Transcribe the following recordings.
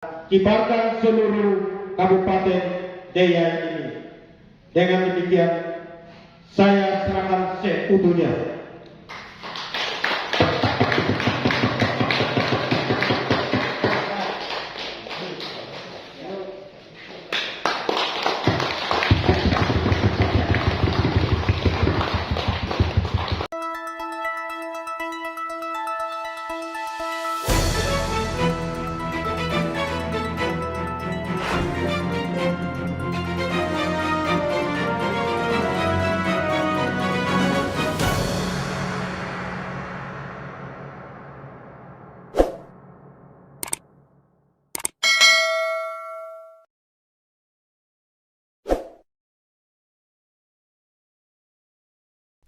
kibarkan seluruh Kabupaten Deiyai ini. Dengan demikian, saya serahkan seutuhnya.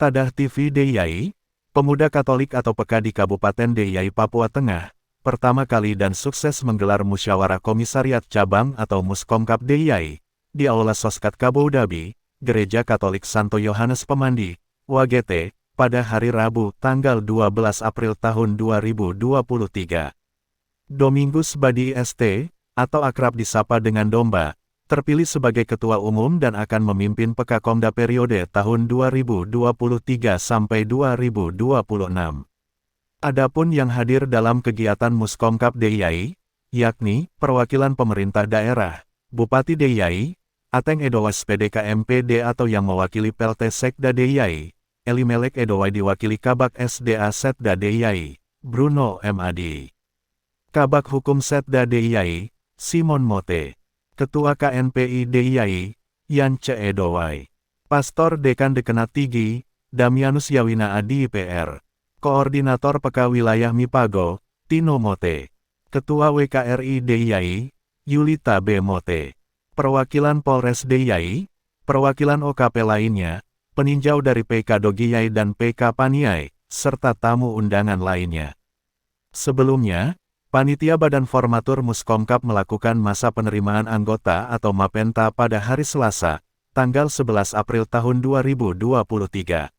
Tadah TV Deiyai, pemuda Katolik atau PK di Kabupaten Deiyai, Papua Tengah, pertama kali dan sukses menggelar musyawarah komisariat cabang atau Muskomkap Deiyai, di Aula Soskat Kaboudabi, Gereja Katolik Santo Yohanes Pemandi, Wagete, pada hari Rabu tanggal 12 April tahun 2023. Domingus Badi ST, atau akrab disapa dengan Domba, terpilih sebagai Ketua Umum dan akan memimpin PK-Komda periode tahun 2023 sampai 2026. Adapun yang hadir dalam kegiatan Muskomkap Deiyai, yakni perwakilan pemerintah daerah, Bupati Deiyai, Ateng Edowas PDK MPD atau yang mewakili PLT Sekda Deiyai, Elimelek Edowai diwakili Kabak SDA Setda Deiyai, Bruno MAD. Kabak Hukum Setda Deiyai, Simon Mote. Ketua KNPI Deiyai, Yance Edowai. Pastor Dekan Dekenat Tigi, Damianus Yawina Adi PR. Koordinator PK Wilayah Mipago, Tino Mote. Ketua WKRI Deiyai, Yulita B. Mote. Perwakilan Polres Deiyai, perwakilan OKP lainnya, peninjau dari PK Dogiyai dan PK Paniai, serta tamu undangan lainnya. Sebelumnya, Panitia Badan Formatur Muskomkap melakukan masa penerimaan anggota atau Mapenta pada hari Selasa, tanggal 11 April tahun 2023.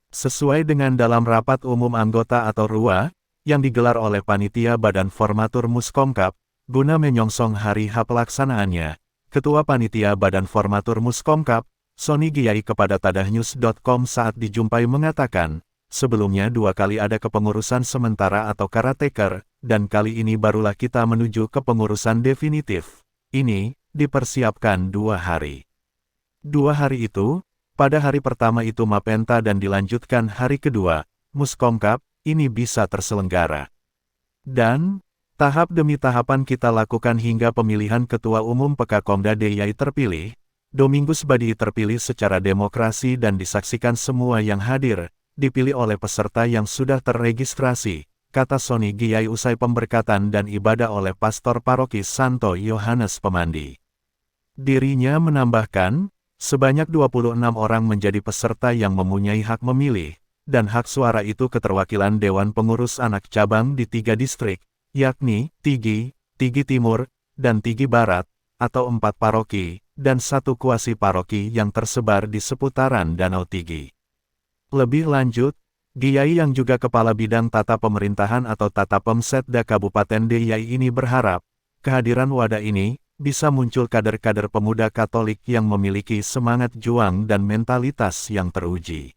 Sesuai dengan dalam rapat umum anggota atau RUA, yang digelar oleh Panitia Badan Formatur Muskomkap, guna menyongsong hari H pelaksanaannya, Ketua Panitia Badan Formatur Muskomkap, Sony Giyai kepada tadahnews.com saat dijumpai mengatakan, sebelumnya 2 kali ada kepengurusan sementara atau caretaker, dan kali ini barulah kita menuju ke pengurusan definitif. Ini dipersiapkan 2 hari. 2 hari itu, pada hari pertama itu Mapenta dan dilanjutkan hari kedua, Muskomkap, ini bisa terselenggara. Dan, tahap demi tahapan kita lakukan hingga pemilihan Ketua Umum PK-Komda Deiyai terpilih, Domingus Badi terpilih secara demokrasi dan disaksikan semua yang hadir, dipilih oleh peserta yang sudah terregistrasi, kata Sony Giyai usai pemberkatan dan ibadah oleh Pastor Paroki Santo Yohanes Pemandi. Dirinya menambahkan, sebanyak 26 orang menjadi peserta yang mempunyai hak memilih, dan hak suara itu keterwakilan Dewan Pengurus Anak Cabang di 3 distrik, yakni Tigi, Tigi Timur, dan Tigi Barat, atau 4 paroki, dan 1 kuasi paroki yang tersebar di seputaran Danau Tigi. Lebih lanjut, Giyai yang juga Kepala Bidang Tata Pemerintahan atau Tata Pemsetda Kabupaten Deiyai ini berharap, kehadiran wadah ini bisa muncul kader-kader pemuda Katolik yang memiliki semangat juang dan mentalitas yang teruji.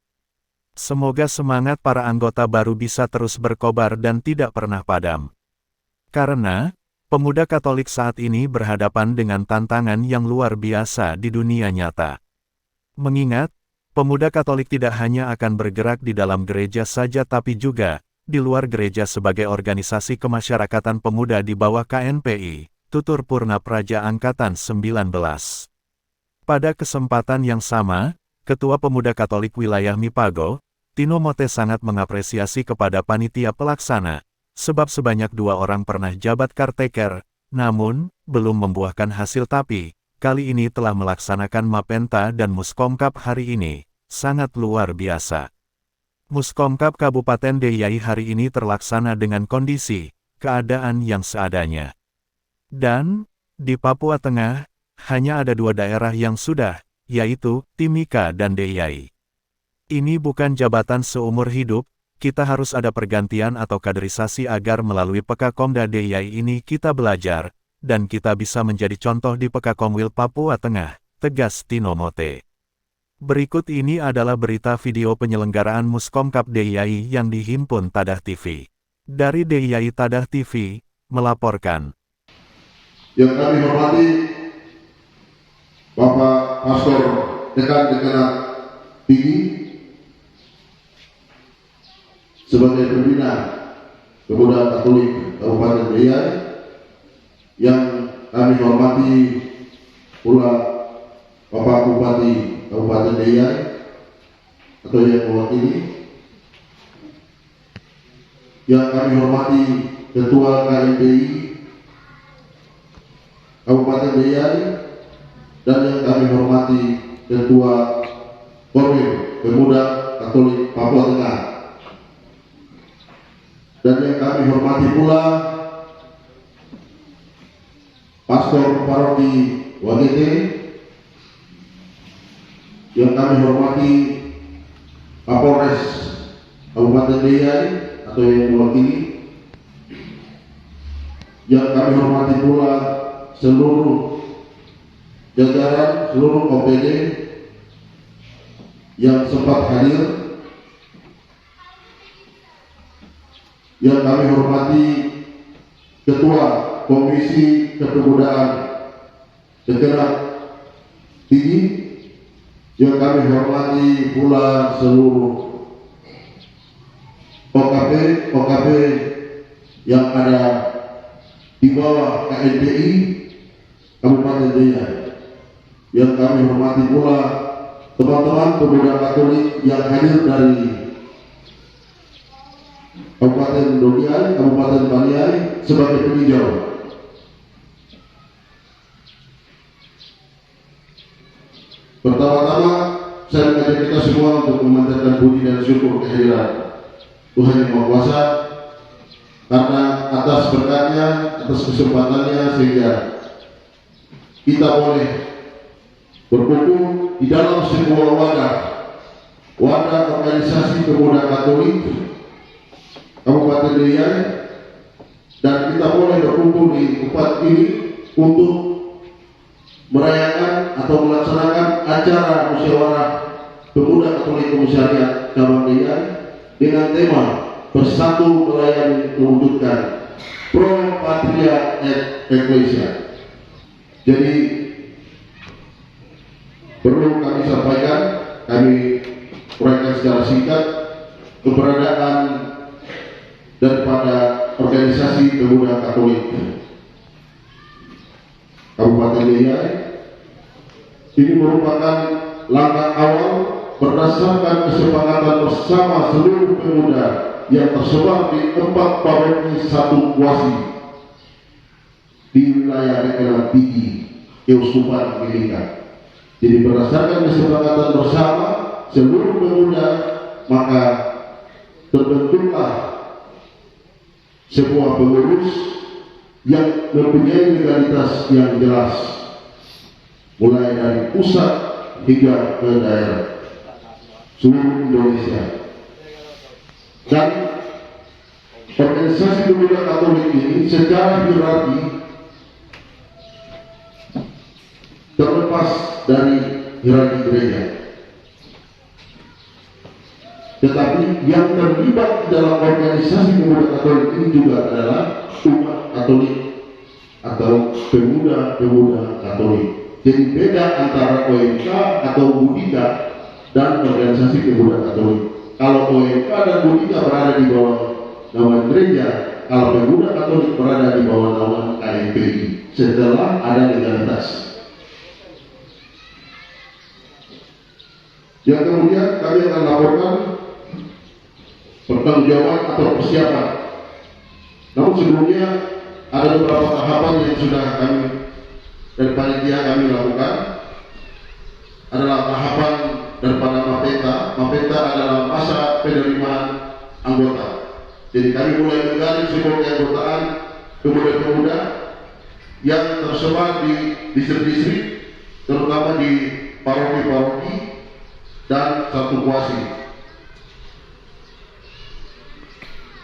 Semoga semangat para anggota baru bisa terus berkobar dan tidak pernah padam. Karena, pemuda Katolik saat ini berhadapan dengan tantangan yang luar biasa di dunia nyata. Mengingat, pemuda Katolik tidak hanya akan bergerak di dalam gereja saja tapi juga di luar gereja sebagai organisasi kemasyarakatan pemuda di bawah KNPI, tutur Purna Praja Angkatan 19. Pada kesempatan yang sama, Ketua Pemuda Katolik Wilayah Mipago, Tino Mote sangat mengapresiasi kepada panitia pelaksana, sebab sebanyak 2 orang pernah jabat caretaker, namun, belum membuahkan hasil tapi, kali ini telah melaksanakan Mapenta dan Muskomkap hari ini. Sangat luar biasa. Muskomkap Kabupaten Deiyai hari ini terlaksana dengan kondisi, keadaan yang seadanya. Dan, di Papua Tengah, hanya ada 2 daerah yang sudah, yaitu Timika dan Deiyai. Ini bukan jabatan seumur hidup, kita harus ada pergantian atau kaderisasi agar melalui PK-Komda Deiyai ini kita belajar, dan kita bisa menjadi contoh di Pekakomwil Papua Tengah, tegas Tino Mote. Berikut ini adalah berita video penyelenggaraan Muskomkap DIY yang dihimpun Tadah TV. Dari DIY Tadah TV, melaporkan. Yang kami hormati Bapak Pastor Dekan Tinggi sebagai pembina Pemuda Katolik Kabupaten DIY, yang kami hormati pula Bapak Bupati Kabupaten DIY atau yang mewakili, yang kami hormati Ketua KMPI Kabupaten DIY, dan yang kami hormati Ketua Korwil Pemuda Katolik Papua Tengah, dan yang kami hormati pula Pastor Paroki Wagete, yang kami hormati Kapolres Kabupaten DIY atau yang mewakili, yang kami hormati pula seluruh jajaran, seluruh OPD yang sempat hadir, yang kami hormati Ketua Komisi Kepemudaan Dekan Tinggi, yang kami hormati pula seluruh OKP yang ada di bawah KMPI Kabupaten DIY, yang kami hormati pula teman-teman pemuda Katolik yang hadir dari Kabupaten Doniai, Kabupaten Baniai sebagai peninjau. Pertama-tama saya mengajak kita semua untuk memanjatkan puji dan syukur kehadiran Tuhan Yang Maha Kuasa, karena atas berkatnya, atas kesempatannya, sehingga kita boleh berkumpul di dalam sebuah wadah organisasi pemuda Katolik Kabupaten DIY, dan kita boleh berkumpul di tempat ini untuk merayakan atau melaksanakan acara musyawarah pemuda Katolik Komisariat Cabang DIY dengan tema Bersatu Melayani Mewujudkan Pro Patria et Ecclesia. Jadi perlu kami sampaikan, kami uraikan secara singkat keberadaan daripada organisasi pemuda Katolik Kabupaten DIY. Ini merupakan langkah awal berdasarkan kesepakatan bersama seluruh pemuda yang tersebar di 4 paroki 1 kuasi di wilayah Dekan Tinggi Keuskupan Mimika. Jadi berdasarkan kesepakatan bersama seluruh pemuda, maka terbentuklah sebuah pengurus yang mempunyai legalitas yang jelas, mulai dari pusat hingga ke daerah seluruh Indonesia. Dan organisasi pemuda Katolik ini secara hierarki terlepas dari hierarki gereja, tetapi yang terlibat dalam organisasi pemuda Katolik ini juga adalah umat Katolik atau pemuda-pemuda Katolik. Jadi beda antara OMK atau Budika dan organisasi pemuda Katolik. Kalau OMK dan Budika berada di bawah naungan gereja, kalau pemuda Katolik berada di bawah naungan KMPI setelah ada legalitas. Yang kemudian kami akan laporkan pertanggungjawaban atau persiapan. Namun sebelumnya ada beberapa tahapan yang sudah kami dari panitia kami lakukan. Adalah tahapan daripada Mapeta. Mapeta adalah masa penerimaan anggota. Jadi kami mulai menggali sebuah keanggotaan pemuda-pemuda yang tersebar di distrik-distrik, terutama di paroki-paroki dan 1 kuasi.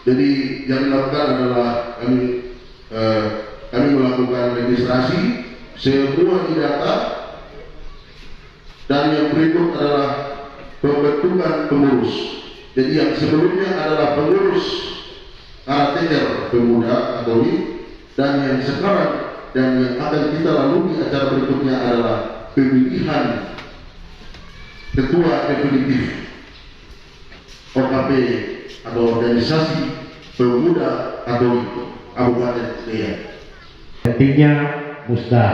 Jadi yang dilakukan adalah kami kami melakukan registrasi, semua didata, dan yang berikut adalah pembentukan pengurus. Jadi yang sebelumnya adalah pengurus caretaker pemuda Katolik, dan yang sekarang dan yang akan kita lalui acara berikutnya adalah pemilihan ketua definitif OKP atau organisasi pemuda Katolik Kabupaten Deiyai. Pentingnya musda,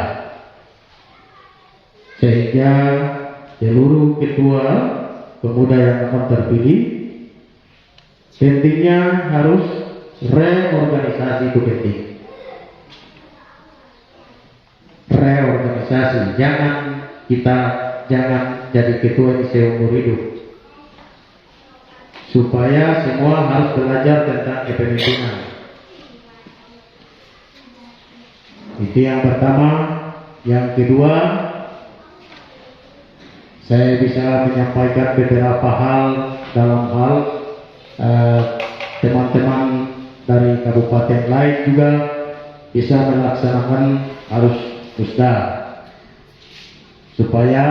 sehingga seluruh ketua pemuda yang akan terpilih pentingnya harus reorganisasi. Itu penting, reorganisasi. Jangan jadi ketua ini seumur hidup, supaya semua harus belajar tentang kepemimpinan. Itu yang pertama. Yang kedua, saya bisa menyampaikan beberapa hal dalam hal teman-teman dari kabupaten lain juga bisa melaksanakan harus musda, supaya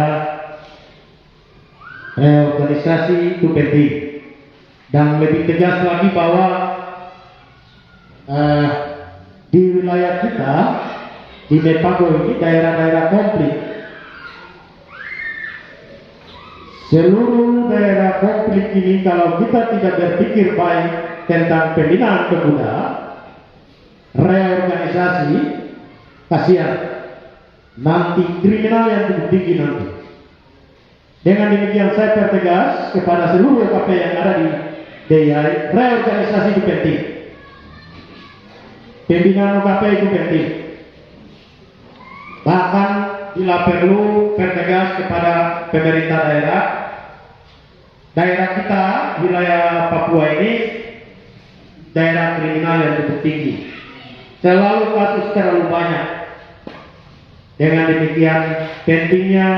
reorganisasi itu penting. Dan lebih tegas lagi bahwa di wilayah kita di Mepago ini daerah-daerah konflik, seluruh daerah konflik ini kalau kita tidak berpikir baik tentang pembinaan pemuda, reorganisasi, kasihan nanti kriminal yang cukup tinggi nanti. Dengan demikian saya pertegas kepada seluruh OKP yang ada di Deiyai, reorganisasi itu penting, pembinaan OKP itu penting. Bahkan bila perlu pertegas kepada pemerintah daerah kita, wilayah Papua ini daerah kriminal yang cukup tinggi, selalu kasus terlalu banyak. Dengan demikian pentingnya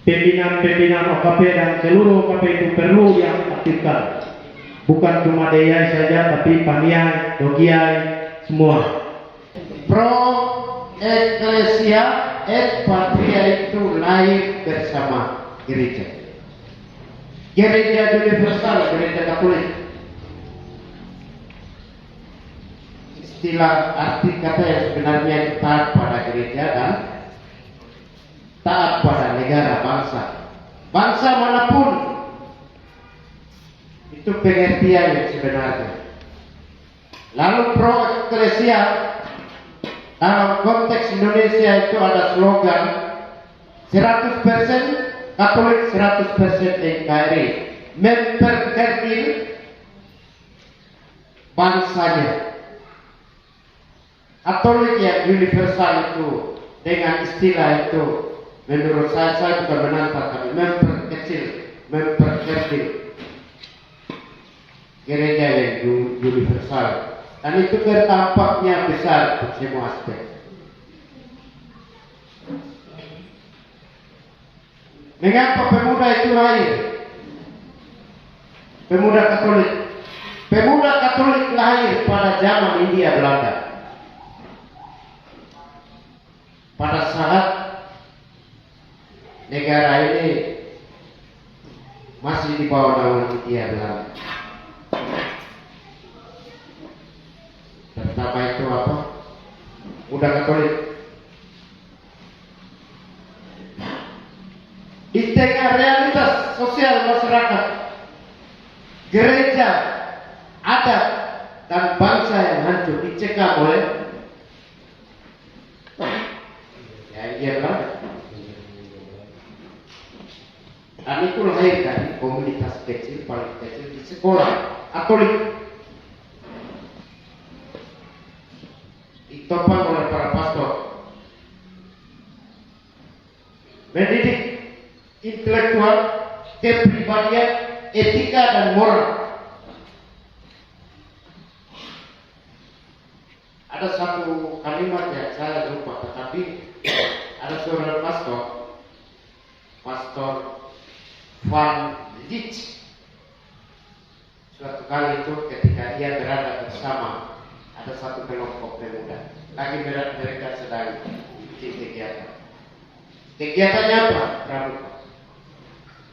pembinaan OKP dan seluruh OKP itu perlu diaktifkan, bukan cuma Deiyai saja, tapi Paniai, Dogiai, semua. Pro Ecclesia et Patria itu lahir bersama gereja. Gereja universal, gereja Katolik. Istilah arti kata yang sebenarnya taat pada gereja dan taat pada negara, bangsa manapun. Itu pengertian yang sebenarnya. Lalu pro Ecclesia dalam konteks Indonesia itu ada slogan 100% Katolik, 100% NKRI, memperkerdil bangsanya. Katolik yang universal itu dengan istilah itu menurut saya bukan menantang, tapi memperkecil, memperkerdil gereja yang universal. Dan itu berdampaknya besar untuk semua aspek. Mengapa pemuda itu lahir? Pemuda Katolik. Pemuda Katolik lahir pada zaman Hindia Belanda. Pada saat negara ini masih di bawah naungan Hindia Belanda. Pertama itu apa? Muda Katolik. Di tengah realitas sosial masyarakat, gereja, adat, dan bangsa yang hancur dicekam oleh dan itu lahir dari komunitas kecil, paling kecil di sekolah Katolik. Ditopang oleh para pastor, mendidik intelektual, kepribadian, etika dan moral. Ada satu kalimat yang saya lupa, tetapi ada seorang pastor Van Lich, suatu kali itu ketika ia berada bersama ada satu kelompok pemuda. Lagi mereka sedang bikin kegiatan. Kegiatannya apa? Pramuka.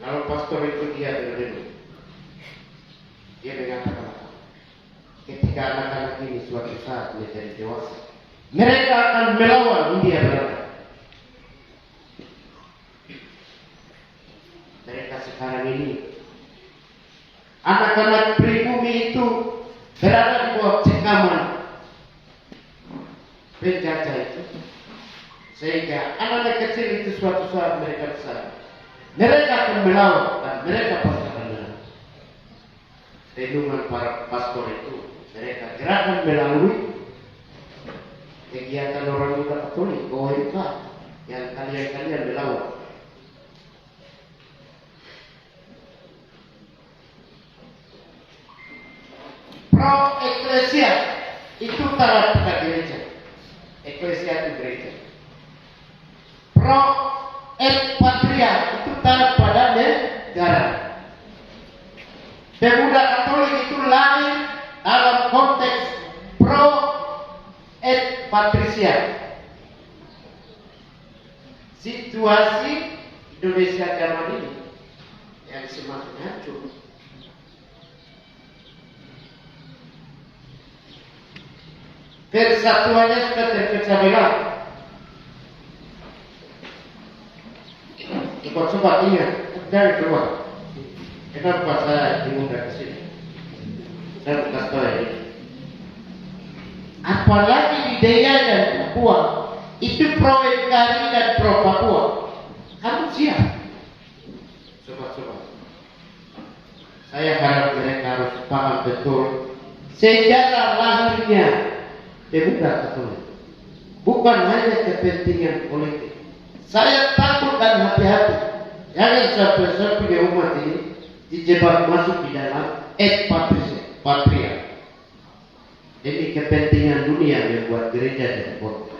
Lalu pastor itu dia berdiri. Dia mengatakan, ketika anak-anak ini suatu saat menjadi dewasa, mereka akan melawan India Belanda. Mereka sekarang ini, anak-anak pribumi itu berada di bawah cengkaman penjajah itu, sehingga anak-anak kecil itu suatu saat mereka besar, mereka akan melawan dan mereka pasti akan menang. Renungan para pastor itu, mereka gerakan melalui kegiatan orang muda Katolik, OMK, yang kalian melawan. Pro eklesia itu taat pada gereja. Eklesia itu gereja. Pro et patria itu taat pada negara. Pemuda Katolik itu lain dalam konteks pro et patrisia. Situasi Indonesia zaman ini yang semakin hancur. Persatuannya sudah terpecah belah. Coba ingat dari keluar. Kenapa saya diundang ke sini? Saya bukan tahu ini. Apalagi di Daya dan Papua itu pro NKRI dan pro Papua. Kamu siap? Coba. Saya harap mereka harus paham betul sejarah lahirnya pemuda Katolik. Bukan hanya kepentingan politik. Saya takut dan hati-hati. Jangan sampai umat ini dijebak masuk di dalam et patria. Demi kepentingan dunia yang buat gereja dan kota.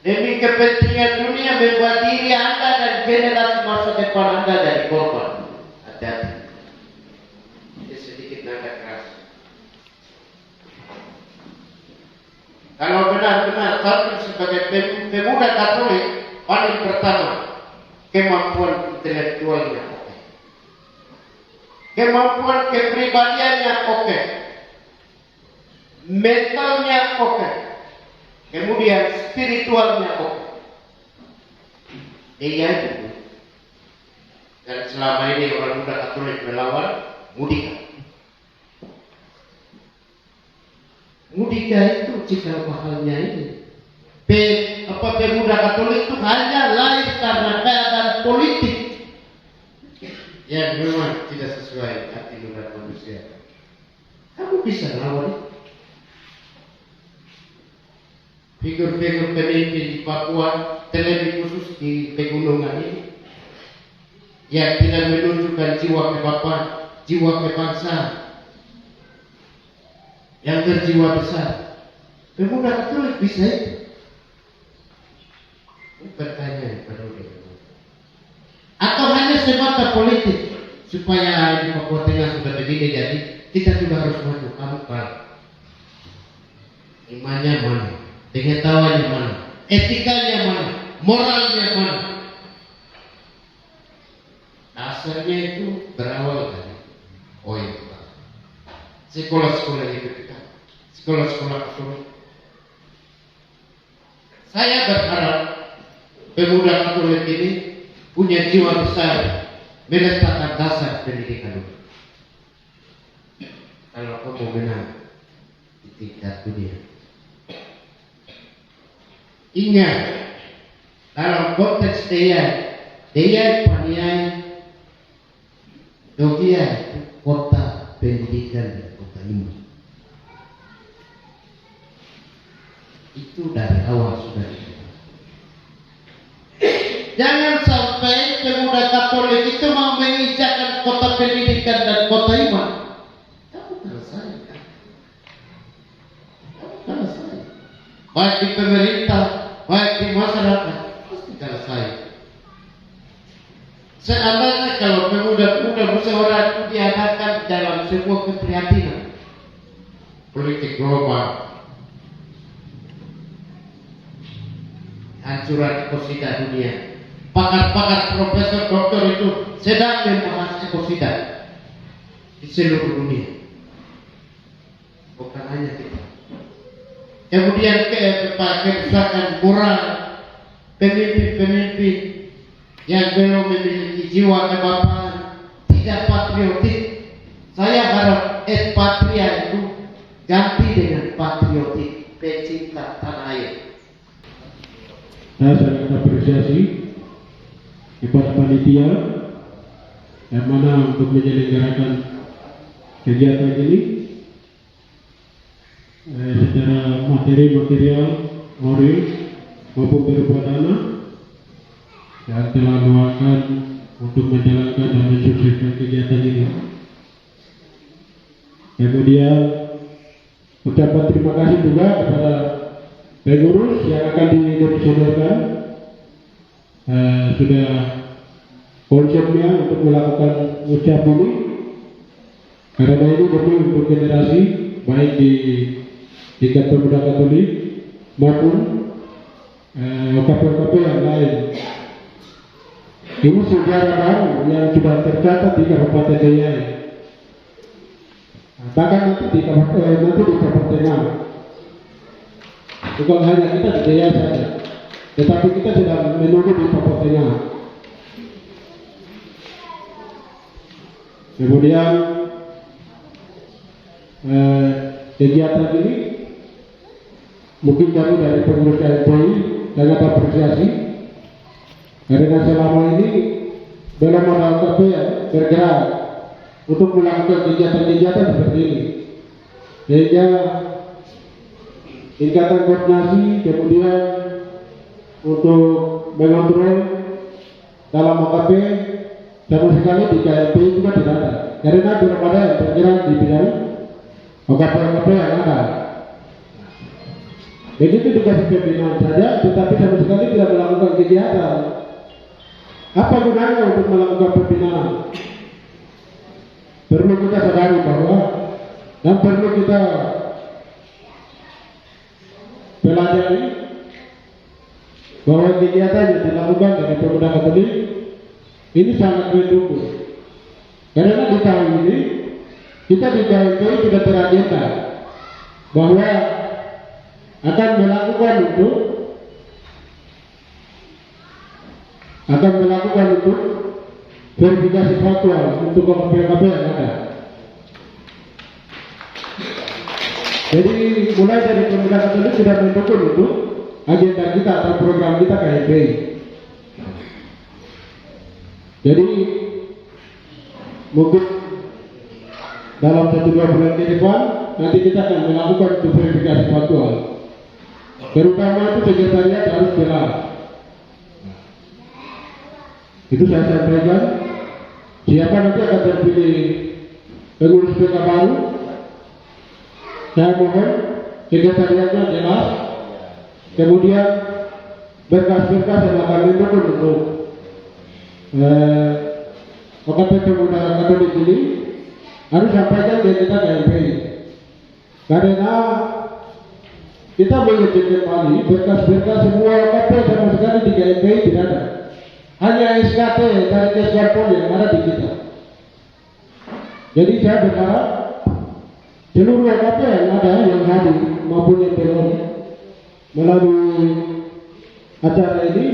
Demi kepentingan dunia membuat diri Anda dan generasi masa depan Anda dari korban. Hati-hati. Ini sedikit nada keras. Kalau benar-benar satu sebagai pemuda Katolik, paling pertama kemampuan intelektualnya oke, kemampuan kepribadiannya oke, mentalnya oke, kemudian spiritualnya oke. Iya itu. Dan selama ini orang muda Katolik melawan Mudika. Mudika itu cikal bakalnya ini. Pemuda Katolik itu hanya lahir karena keadaan politik yang memang tidak sesuai hati nurani manusia. Kamu bisa lawan figur-figur pemimpin di Papua, terlebih khusus di pegunungan ini, yang tidak menunjukkan jiwa kebapan, jiwa kebangsaan, yang berjiwa besar. Pemuda Katolik bisa itu. Pertanyaan pada atau hanya semata politik supaya di Papua Tengah sudah begini, jadi kita juga harus maju. Kamu kalah. Imannya mana? Pengetahuannya mana? Etikanya mana? Moralnya mana? Dasarnya itu berawal dari OMK. Sekolah-sekolah itu kita, sekolah-sekolah Katolik. Saya berharap pemuda Katolik ini punya jiwa besar meletakkan dasar pendidikan. Kalau kamu menang di tingkat dunia, ingat dalam konteks Daya Paniai Dogia itu kota pendidikan dan kota iman. Itu dari awal sudah dibuat. Jangan sampai pemuda Katolik itu mau menginjakkan kota pendidikan dan kota iman. Kamu kalah saya. Baik di pemerintah, baik di masyarakat, pasti kalah saya. Seandainya kalau pemuda-pemuda musyawarah itu diadakan dalam sebuah keprihatinan politik global, hancuran ekosida dunia. Pakar-pakar profesor doktor itu sedang membahas ekosida di seluruh dunia, bukan hanya kita. Kemudian kerusakan moral pemimpin-pemimpin yang belum memiliki jiwa kebapaan, tidak patriotik. Saya harap patria itu ganti dengan patriotik, pecinta tanah air. Saya sangat apresiasi kepada panitia yang mana untuk menyelenggarakan kegiatan ini secara material, moral maupun berupa dana yang telah doakan untuk menjalankan dan mensukseskan kegiatan ini. Kemudian ucapan terima kasih juga kepada pengurus yang akan dikomisionerkan sudah konsepnya untuk melakukan ucap ini, karena ini demi untuk generasi baik di tingkat pemuda Katolik maupun OKP-OKP yang lain. Ini sejarah baru yang sudah tercatat di Kabupaten Deiyai. Bahkan nanti di Kabupaten Tengah. Bukan hanya kita di Deiyai saja, tetapi kita sedang menunggu di Papua Tengah. Kemudian kegiatan ini mungkin kami dari pengurus KMPI sangat apresiasi karena selama ini dalam modal OKP bergerak untuk melakukan kegiatan-kegiatan seperti ini, sehingga tingkatan koordinasi kemudian untuk mengontrol dalam OKP sama sekali di KMPI juga tidak ada, karena belum ada yang bergerak di bidang OKP yang ada. Begitu juga pembinaan saja, tetapi sama sekali tidak melakukan kegiatan. Apa gunanya untuk melakukan pembinaan? Perlu kita sadari bahwa dan perlu kita pelajari bahwa kegiatan yang dilakukan dari pemuda Katolik ini sangat mendukung. Karena di tahun ini kita di KMPI sudah teragenda bahwa akan melakukan untuk verifikasi faktual untuk OKP yang ada. Jadi mulai dari pemuda Katolik sudah mendukung untuk agenda kita atau program kita KMPI. Jadi mungkin dalam 1-2 bulan ke depan nanti kita akan melakukan untuk verifikasi faktual. Terutama itu sekretariat harus jelas. Itu saya sampaikan. Siapa nanti akan terpilih pengurus PK baru, saya mohon sekretariatnya jelas. Kemudian berkas-berkas yang akan mendukung untuk OKP pemuda Katolik ini harus sampaikan ke kita KMPI. Karena kita mengecek kembali berkas-berkas semua OKP sama sekali di KMPI tidak ada. Hanya SKT dari Keswarpol yang ada di kita. Jadi saya berharap seluruh OKP yang ada yang hadir maupun yang belum melalui acara ini,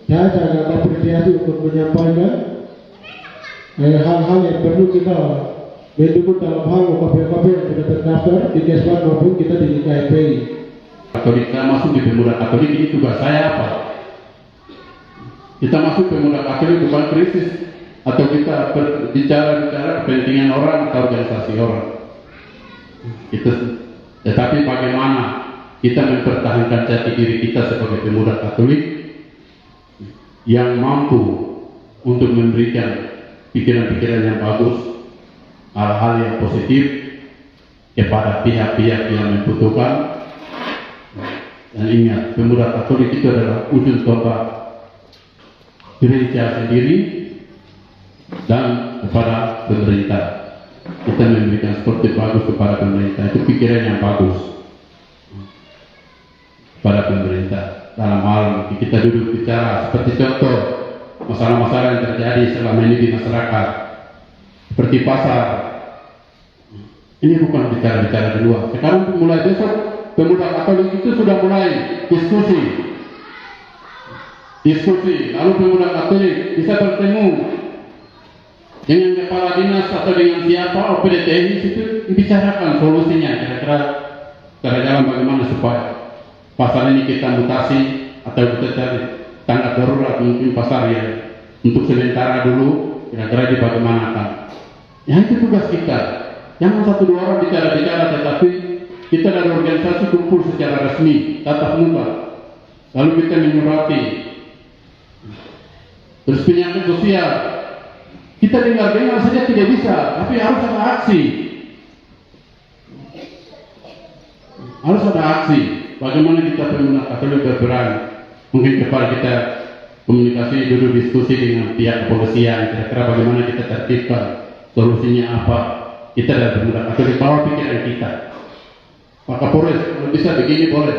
saya sangat apresiasi untuk menyampaikan hal-hal yang perlu kita mendukung dalam hal OKP-OKP yang sudah terdaftar di Keswan maupun kita di KMPI. Katolik, saya masuk di pemuda Katolik ini tugas saya apa? Kita masuk pemuda Katolik bukan krisis atau kita bicara kepentingan orang atau organisasi orang. Tetapi bagaimana kita mempertahankan jati diri kita sebagai pemuda Katolik yang mampu untuk memberikan pikiran-pikiran yang bagus, hal-hal yang positif kepada pihak-pihak yang membutuhkan. Dan ingat, pemuda Katolik itu adalah ujung tombak gereja sendiri dan kepada pemerintah. Kita memberikan seperti bagus kepada pemerintah, itu pikiran yang bagus kepada pemerintah. Dalam hal kita duduk bicara seperti contoh masalah-masalah yang terjadi selama ini di masyarakat, seperti pasar. Ini bukan bicara-bicara di luar. Sekarang mulai besok pemuda Katolik itu sudah mulai diskusi, lalu pemuda Katolik bisa bertemu dengan kepala dinas atau dengan siapa OPD teknis itu dibicarakan solusinya, kira-kira jalan bagaimana supaya pasar ini kita mutasi atau kita cari tanggap darurat mungkin pasar ya untuk sementara dulu, kira-kira di bagaimanakan. Ya itu tugas kita. Jangan satu dua orang bicara-bicara, tetapi kita dari organisasi kumpul secara resmi, tatap muka, lalu kita menyurati. Terus penyakit sosial, kita dengar-dengar saja tidak bisa, tapi harus ada aksi. Harus ada aksi. Bagaimana kita pemuda Katolik berperan? Mungkin kepada kita komunikasi, duduk diskusi dengan pihak kepolisian, kira-kira bagaimana kita tertibkan, solusinya apa? Kita dari pemuda Katolik bawa pikiran kita. Pak Kapolres, kalau bisa begini boleh,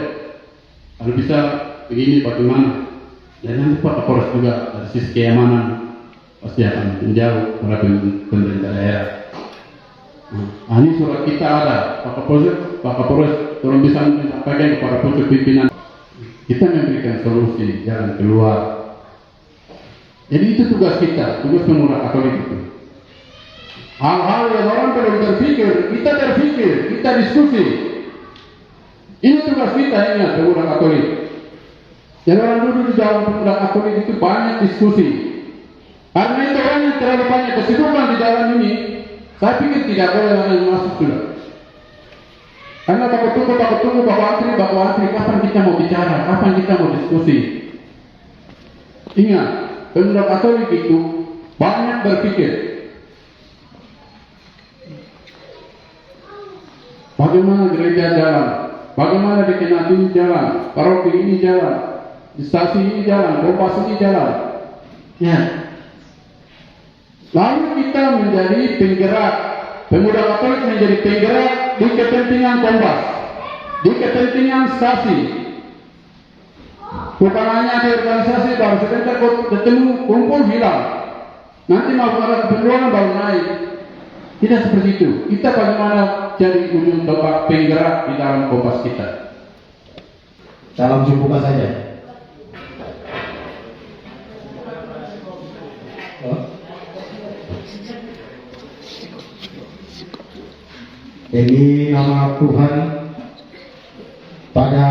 kalau bisa begini bagaimana? Dan nanti Pak Kapolres juga dari sisi keamanan pasti akan menjauh kepada pemerintah daerah. Nah, ini surat kita ada, Pak Kapolres, tolong bisa menyampaikan kepada pucuk pimpinan. Kita memberikan solusi, jalan keluar. Jadi itu tugas kita, tugas pemuda Katolik itu. Hal-hal yang orang belum berpikir, kita berpikir, kita diskusi. Ini tugas kita, ingat pemuda Katolik. Jadi orang duduk di dalam pemuda Katolik itu banyak diskusi. Karena itu orang yang terlalu banyak kesibukan di dalam ini, saya pikir tidak boleh orang yang masuk sudah. Karena baku tunggu, baku antri, kapan kita mau bicara, kapan kita mau diskusi. Ingat, pemuda Katolik itu banyak berpikir. Bagaimana gereja jalan, bagaimana di Kenat ini jalan, paroki ini jalan, di stasi ini jalan, kompas ini jalan. Ya. Lalu kita menjadi penggerak, pemuda Katolik menjadi penggerak di kepentingan kompas, di kepentingan stasi. Bukan hanya di organisasi baru sebentar ketemu kumpul hilang, nanti mau pada keperluan baru naik. Tidak seperti itu. Kita bagaimana jadi ujung tombak penggerak di dalam kompas kita. Salam jumpa saja. Demi nama Tuhan, pada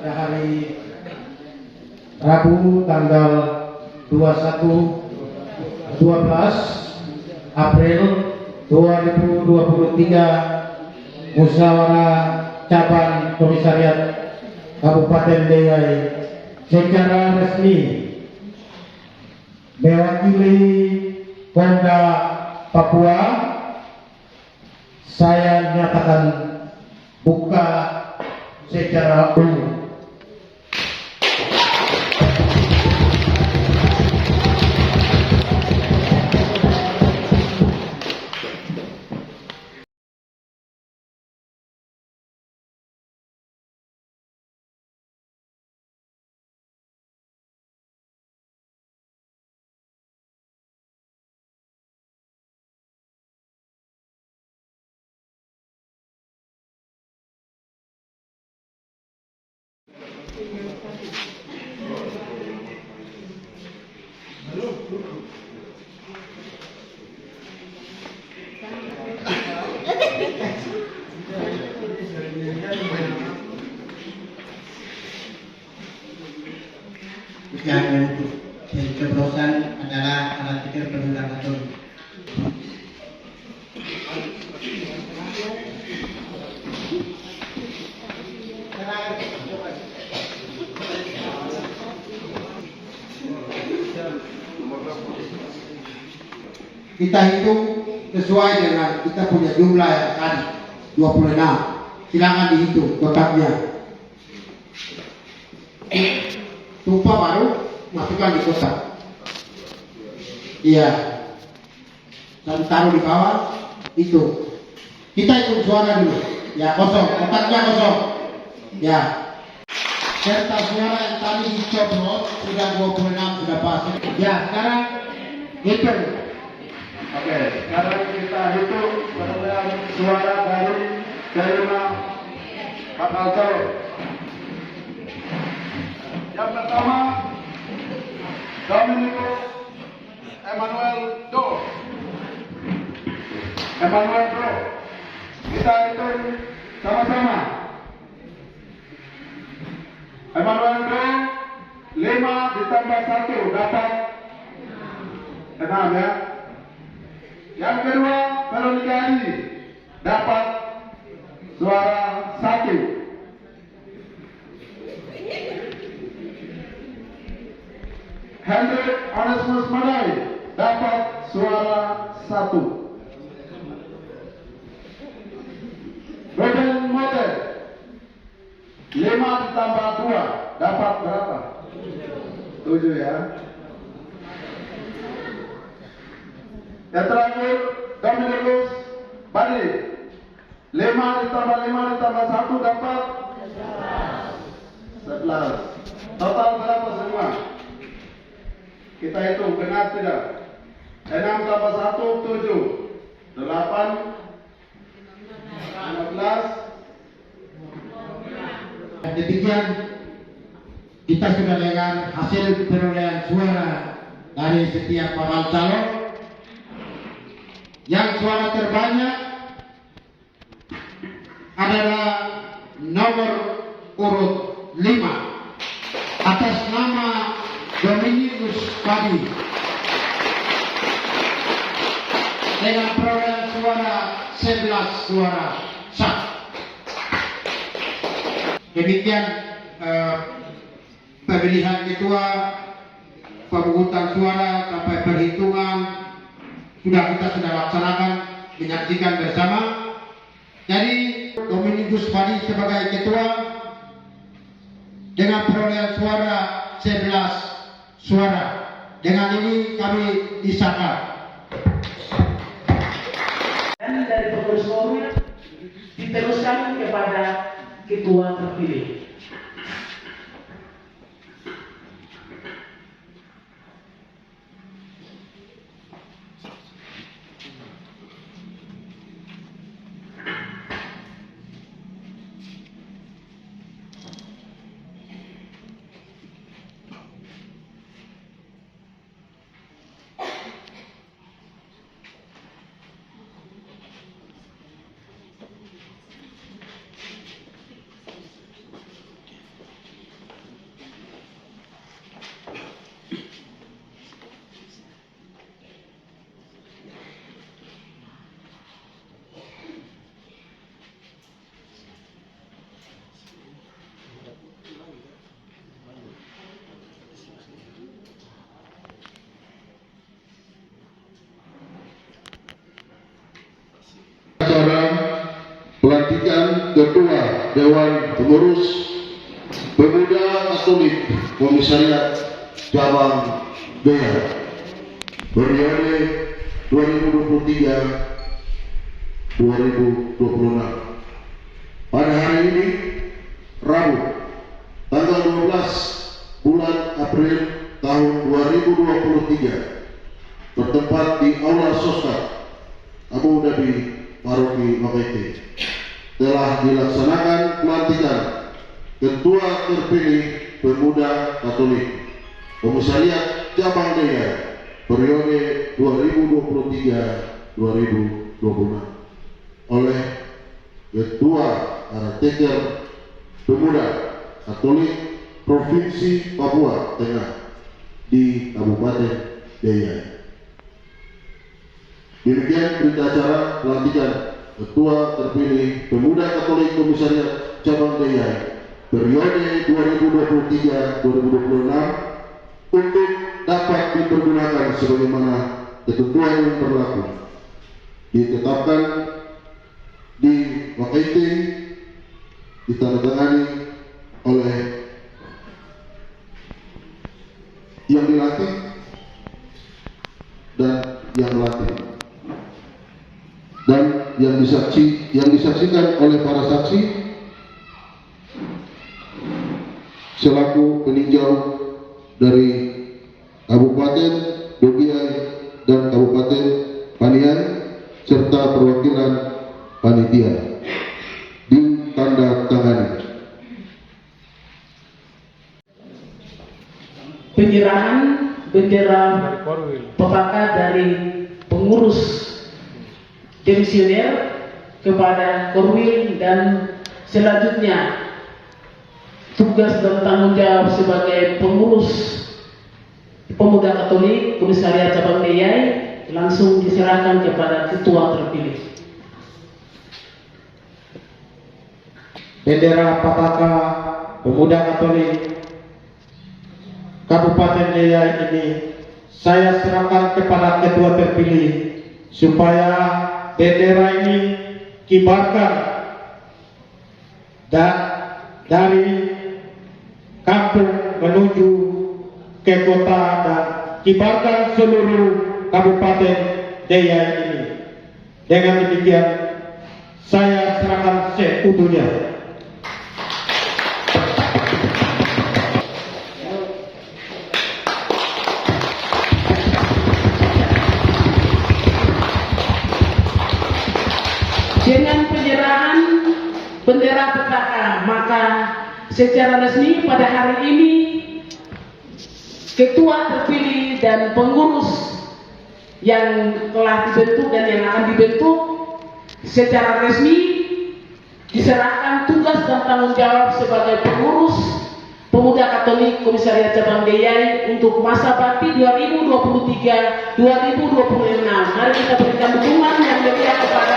hari Rabu tanggal 12 April 2023, musyawarah cabang komisariat Kabupaten Deiyai secara resmi mewakili Pemda Papua, saya nyatakan buka secara umum. Yang pencoblosan adalah alat pikir pemuda Katolik. Kita hitung sesuai dengan kita punya jumlah yang tadi 26. Silakan dihitung kotaknya. Tumpah baru masukkan di kotak. Iya. Dan taruh di bawah itu. Kita hitung suara dulu. Ya, kosong. Kotaknya kosong. Ya. Serta suara yang tadi dicoblos sudah 26 sudah pas. Ya, sekarang hitung. Oke, sekarang kita hitung perolehan suara dari kelima bakal calon. Yang pertama, Dominikus Emmanuel Do. Emmanuel Do. Kita hitung sama-sama. Emmanuel Do 5 ditambah 1 dapat 6 ya. Yang kedua, Veronica Andi dapat suara 1. Hendrik Onesmus Madai dapat suara 1. Ruben Mote 5 ditambah 2 dapat berapa? 7 ya. Yang terakhir, Dominikus Badi 5 ditambah 1 dapat 11. Total berapa semua? Kita hitung, benar tidak? 6 tambah 1, 7. 8 15. Demikian kita sudah dengar hasil perolehan suara dari setiap bakal calon. Yang suara terbanyak adalah nomor urut 5 atas nama Dominikus Badi dengan perolehan suara 11 suara sah. Demikian pemilihan ketua, pemungutan suara sampai perhitungan kita sudah laksanakan, menyaksikan bersama. Jadi Dominikus Badi sebagai ketua dengan perolehan suara 11 suara. Dengan ini kami disahkan. Dan dari pengurus forum diteruskan kepada ketua terpilih. Acara pelantikan Ketua Dewan Pengurus Pemuda Katolik Komisariat Cabang Dea periode 2023-2026. Pada hari ini, Rabu, tanggal 12 bulan April tahun 2023, bertempat di Aula Soskat Abu Dhabi Paroki Makaiti, telah dilaksanakan pelantikan Ketua terpilih Pemuda Katolik Komisariat Cabang Dea periode 2023-2026 oleh Ketua Caretaker Pemuda Katolik Provinsi Papua Tengah di Kabupaten Deiyai. Demikian berita acara pelantikan Ketua terpilih Pemuda Katolik Komisariat Cabang Deiyai periode 2023-2026 untuk dapat dipergunakan sebagaimana ketentuan yang berlaku, ditetapkan di Makaiti, ditandatangani oleh yang dilantik yang disaksikan oleh para saksi selaku peninjau dari Kabupaten Dogiai dan Kabupaten Paniai serta perwakilan panitia ditanda tangani. Penyerahan bendera petaka dari pengurus demisioner kepada Korwil dan selanjutnya tugas dan tanggung jawab sebagai pengurus Pemuda Katolik Komisariat Cabang Deyai langsung diserahkan kepada ketua terpilih. Bendera Pataka Pemuda Katolik Kabupaten Deyai ini saya serahkan kepada ketua terpilih supaya bendera ini kibarkan dan dari kampung menuju ke kota dan kibarkan seluruh Kabupaten Deyai ini. Dengan demikian saya serahkan seutuhnya. Dengan penyerahan bendera petaka, maka secara resmi pada hari ini ketua terpilih dan pengurus yang telah dibentuk dan yang akan dibentuk secara resmi diserahkan tugas dan tanggung jawab sebagai pengurus Pemuda Katolik Komisariat Cabang Deyai untuk masa bakti 2023-2026. Mari kita berikan dukungan yang meriah kepada